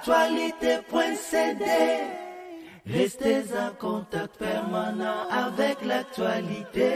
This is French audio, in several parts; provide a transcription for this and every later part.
Actualité.cd. Restez en contact permanent avec l'actualité.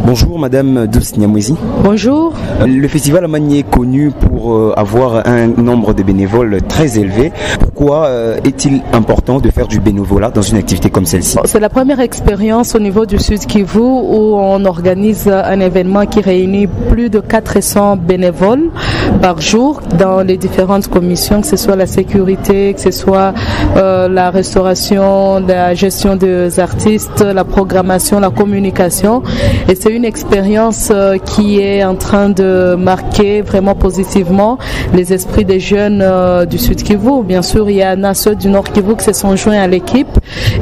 Bonjour Madame Douce Nyamwezi. Bonjour. Le festival Amani est connu pour avoir un nombre de bénévoles très élevé. Pourquoi est-il important de faire du bénévolat dans une activité comme celle-ci? C'est la première expérience au niveau du Sud Kivu où on organise un événement qui réunit plus de 400 bénévoles par jour dans les différentes commissions, que ce soit la sécurité, que ce soit la restauration, la gestion des artistes, la programmation, la communication. Et c'est une expérience qui est en train de marquer vraiment positivement les esprits des jeunes du Sud Kivu. Bien sûr, il y en a ceux du Nord Kivu qui se sont joints à l'équipe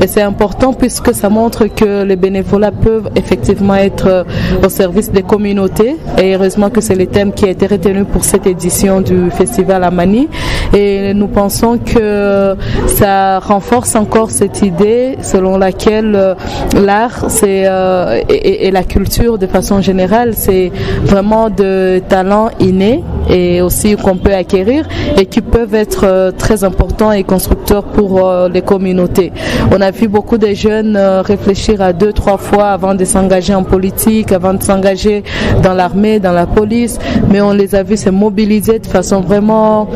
et c'est important puisque ça montre que les bénévolats peuvent effectivement être au service des communautés et heureusement que c'est le thème qui a été retenu pour cette édition du festival Amani et nous pensons que ça renforce encore cette idée selon laquelle l'art et la culture de façon générale, c'est vraiment de talents innés et aussi qu'on peut acquérir et qui peuvent être très importants et constructeurs pour les communautés. On a vu beaucoup de jeunes réfléchir à 2-3 fois avant de s'engager en politique, avant de s'engager dans l'armée, dans la police, mais on les a vus se mobiliser de façon vraiment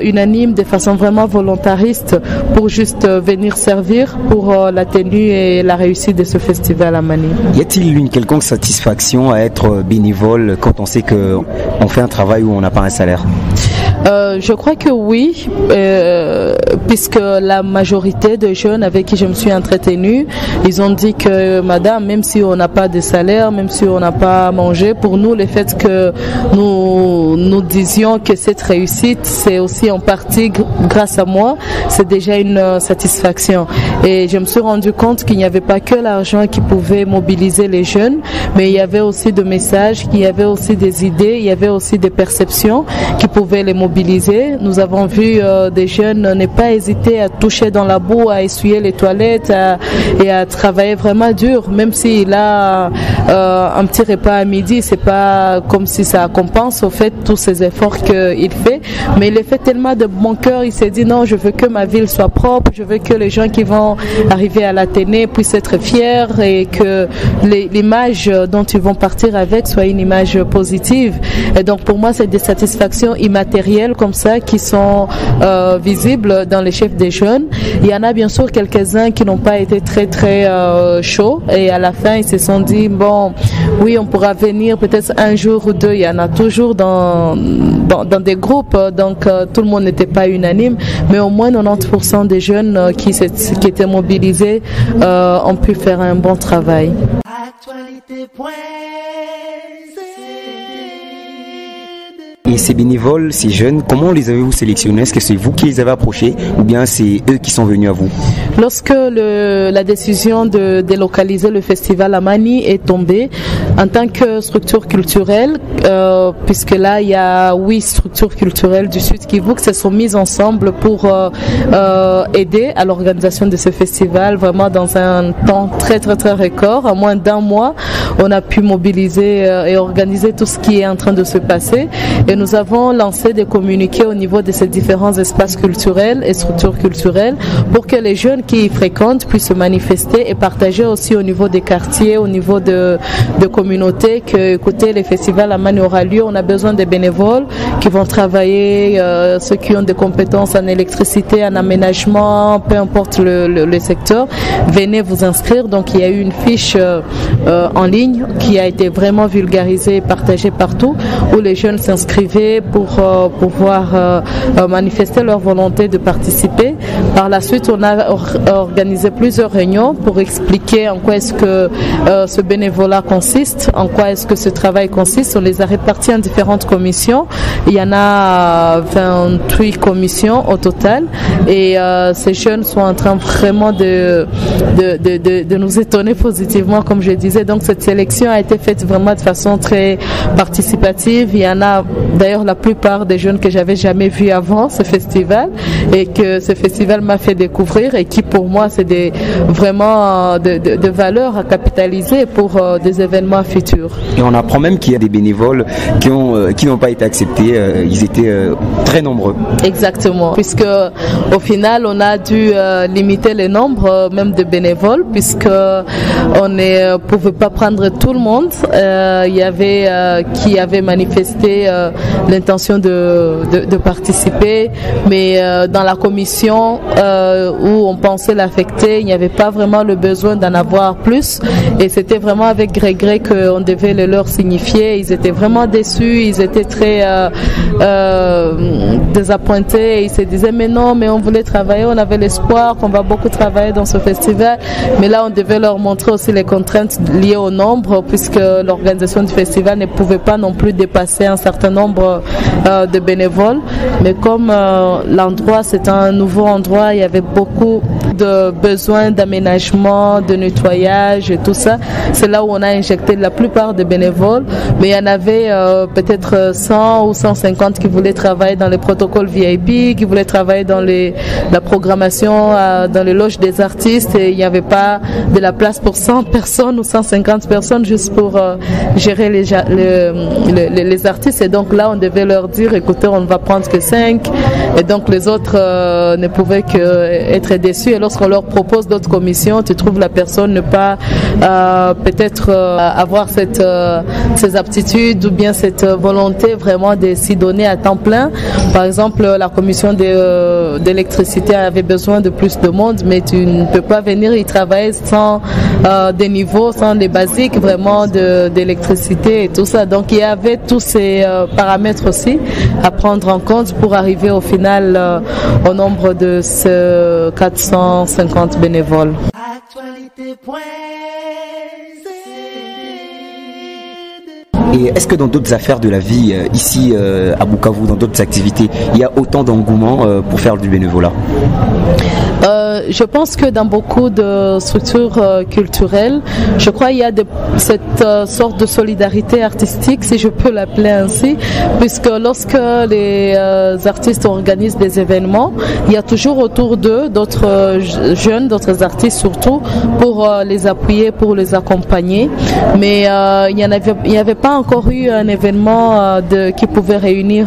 unanime, de façon vraiment volontariste pour juste venir servir pour la tenue et la réussite de ce festival Amani. Y a-t-il une quelconque satisfaction à être bénévole quand on sait qu'on fait un travail où on n'a pas un salaire? Je crois que oui, puisque la majorité de jeunes avec qui je me suis entretenue, ils ont dit que madame, même si on n'a pas de salaire, même si on n'a pas à manger, pour nous le fait que nous disions que cette réussite c'est aussi en partie grâce à moi, c'est déjà une satisfaction. Et je me suis rendu compte qu'il n'y avait pas que l'argent qui pouvait mobiliser les jeunes, mais il y avait aussi des messages, il y avait aussi des idées, il y avait aussi des perceptions qui pouvaient les mobiliser. Nous avons vu des jeunes ne pas hésiter à toucher dans la boue, à essuyer les toilettes et à travailler vraiment dur, même s'il a un petit repas à midi, c'est pas comme si ça compense au fait tous ces efforts qu'il fait, mais il le fait tellement de bon cœur, il s'est dit non, je veux que ma ville soit propre, je veux que les gens qui vont arriver à l'Athénée puissent être fiers et que l'image dont ils vont partir avec soit une image positive. Et donc pour moi c'est des satisfactions immatérielles comme ça qui sont visibles dans les chefs des jeunes. Il y en a bien sûr quelques-uns qui n'ont pas été très chauds et à la fin ils se sont dit bon oui on pourra venir peut-être un jour ou deux. Il y en a toujours dans des groupes donc tout le monde n'était pas unanime mais au moins 90% des jeunes qui étaient mobilisés ont pu faire un bon travail. Et ces bénévoles, ces jeunes, comment les avez-vous sélectionnés? Est-ce que c'est vous qui les avez approchés ou bien c'est eux qui sont venus à vous? Lorsque la décision de délocaliser le festival Amani est tombée, en tant que structure culturelle, puisque là il y a 8 structures culturelles du Sud Kivu qui se sont mises ensemble pour aider à l'organisation de ce festival vraiment dans un temps très record. En moins d'un mois, on a pu mobiliser et organiser tout ce qui est en train de se passer. Et nous avons lancé des communiqués au niveau de ces différents espaces culturels et structures culturelles pour que les jeunes qui y fréquentent puissent se manifester et partager aussi au niveau des quartiers, au niveau de communautés que, écoutez, le festival Amani aura lieu, on a besoin des bénévoles qui vont travailler, ceux qui ont des compétences en électricité, en aménagement, peu importe le secteur, venez vous inscrire. Donc il y a eu une fiche en ligne qui a été vraiment vulgarisée et partagée partout où les jeunes s'inscrivaient pour pouvoir manifester leur volonté de participer. Par la suite, on a organisé plusieurs réunions pour expliquer en quoi est-ce que ce bénévolat consiste, en quoi est-ce que ce travail consiste. On les a répartis en différentes commissions Il y en a 28 commissions au total et ces jeunes sont en train vraiment de nous étonner positivement, comme je disais. Donc cette sélection a été faite vraiment de façon très participative. Il y en a d'ailleurs la plupart des jeunes que j'avais jamais vus avant ce festival et que ce festival m'a fait découvrir et qui pour moi c'est vraiment de valeurs à capitaliser pour des événements futurs. Et on apprend même qu'il y a des bénévoles qui n'ont pas été acceptés. Ils étaient très nombreux. Exactement, puisque au final on a dû limiter le nombre même de bénévoles puisque on ne pouvait pas prendre tout le monde. Il y avait qui avait manifesté l'intention de participer, mais dans la commission où on pensait l'affecter, il n'y avait pas vraiment le besoin d'en avoir plus et c'était vraiment avec regret qu'on devait le leur signifier. Ils étaient vraiment déçus, ils étaient très désappointés, ils se disaient mais non, mais on voulait travailler, on avait l'espoir qu'on va beaucoup travailler dans ce festival, mais là on devait leur montrer aussi les contraintes liées au nombre puisque l'organisation du festival ne pouvait pas non plus dépasser un certain nombre de bénévoles, mais comme l'endroit c'est un nouveau endroit, il y avait beaucoup de besoins d'aménagement, de nettoyage et tout ça, c'est là où on a injecté la plupart des bénévoles, mais il y en avait peut-être 100 ou 150 qui voulaient travailler dans les protocoles VIP, qui voulaient travailler dans la programmation, dans les loges des artistes et il n'y avait pas de la place pour 100 personnes ou 150 personnes juste pour gérer les artistes et donc là on devait leur dire écoutez on ne va prendre que 5 et donc les autres ne pouvaient qu'être déçus et lorsqu'on leur propose d'autres commissions tu trouves la personne ne pas peut-être avoir ces aptitudes ou bien cette volonté vraiment de s'y donner à temps plein. Par exemple la commission d'électricité avait besoin de plus de monde mais tu ne peux pas venir y travailler sans des niveaux, sans les basiques vraiment d'électricité et tout ça. Donc il y avait tous ces paramètres aussi à prendre en compte pour arriver au final au nombre de ces 450 bénévoles. Et est-ce que dans d'autres affaires de la vie, ici à Bukavu, dans d'autres activités, il y a autant d'engouement pour faire du bénévolat? Je pense que dans beaucoup de structures culturelles, je crois qu'il y a cette sorte de solidarité artistique, si je peux l'appeler ainsi, puisque lorsque les artistes organisent des événements, il y a toujours autour d'eux d'autres jeunes, d'autres artistes surtout, pour les appuyer, pour les accompagner. Mais il n'y avait pas encore eu un événement qui pouvait réunir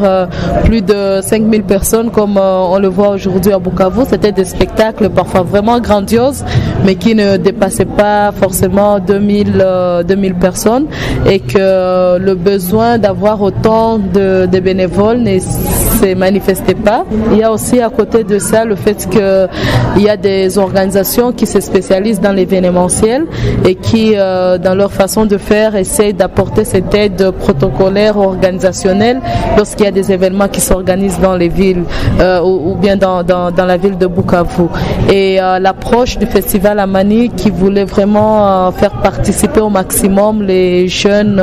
plus de 5000 personnes comme on le voit aujourd'hui à Bukavu. C'était des spectacles parfois vraiment grandioses mais qui ne dépassaient pas forcément 2000 personnes et que le besoin d'avoir autant de bénévoles ne se manifestait pas. Il y a aussi à côté de ça le fait qu'il y a des organisations qui se spécialisent dans l'événementiel et qui dans leur façon de faire essayent d'apporter cette aide protocolaire organisationnelle lorsqu'il y a des événements qui s'organisent dans les villes ou bien dans la ville de Bukavu. Et l'approche du festival Amani qui voulait vraiment faire participer au maximum les jeunes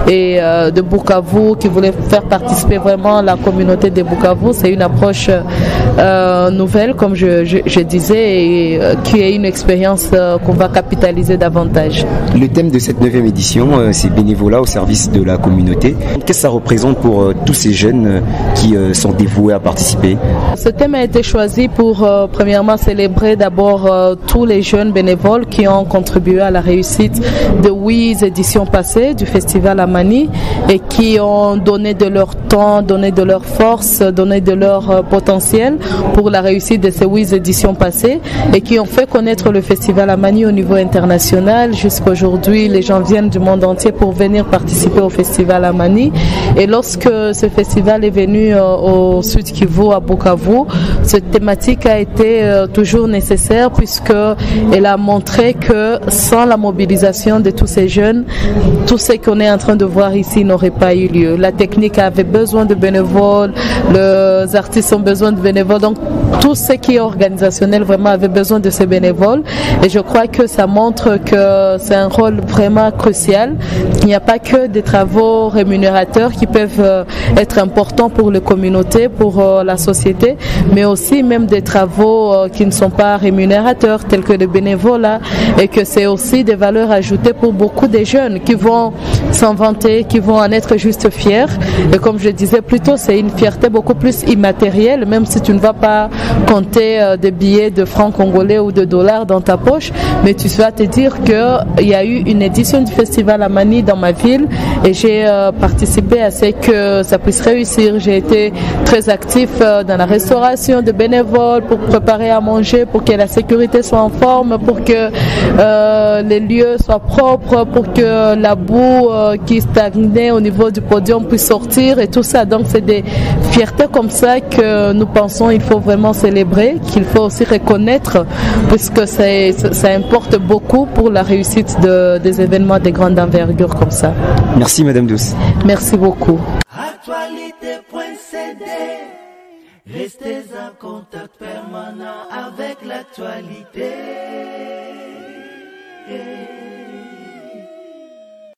de Bukavu, qui voulait faire participer vraiment la communauté de Bukavu, c'est une approche nouvelle comme je disais et qui est une expérience qu'on va capitaliser davantage. Le thème de cette 9e édition, c'est bénévolat au service de la communauté. Qu'est-ce que ça représente pour tous ces jeunes qui sont dévoués à participer? Ce thème a été choisi pour premièrement célébrer d'abord tous les jeunes bénévoles qui ont contribué à la réussite de 8 éditions passées du festival Amani et qui ont donné de leur temps, donné de leur force, donné de leur potentiel pour la réussite de ces 8 éditions passées et qui ont fait connaître le festival Amani au niveau international. Jusqu'à aujourd'hui, les gens viennent du monde entier pour venir participer au festival Amani. Et lorsque ce festival est venu au Sud Kivu, à Bukavu, cette thématique a été toujours nécessaire puisqu'il elle a montré que sans la mobilisation de tous ces jeunes, tout ce qu'on est en train de voir ici n'aurait pas eu lieu. La technique avait besoin de bénévoles, les artistes ont besoin de bénévoles, donc tout ce qui est organisationnel vraiment avait besoin de ces bénévoles. Et je crois que ça montre que c'est un rôle vraiment crucial. Il n'y a pas que des travaux rémunérateurs qui peuvent être importants pour les communautés, pour la société, mais aussi même des travaux qui ne sont pas rémunérateurs, tels que le bénévolat, et que c'est aussi des valeurs ajoutées pour beaucoup de jeunes qui vont s'en vanter, qui vont en être juste fiers. Et comme je disais plus tôt, c'est une fierté beaucoup plus immatérielle, même si tu ne vas pas compter des billets de francs congolais ou de dollars dans ta poche, mais tu vas te dire qu'il y a eu une édition du festival à Mani dans ma ville et j'ai participé à ce que ça puisse réussir. J'ai été très actif dans la restauration de bénévoles pour préparer à manger, pour que la sécurité soit en forme, pour que les lieux soient propres, pour que la boue qui stagnait au niveau du podium puisse sortir et tout ça. Donc c'est des fiertés comme ça que nous pensons qu'il faut vraiment célébrer, qu'il faut aussi reconnaître, puisque ça importe beaucoup pour la réussite des événements de grande envergure comme ça. Merci Madame Douce. Merci beaucoup. Actualité.cd. Restez en contact permanent avec l'actualité.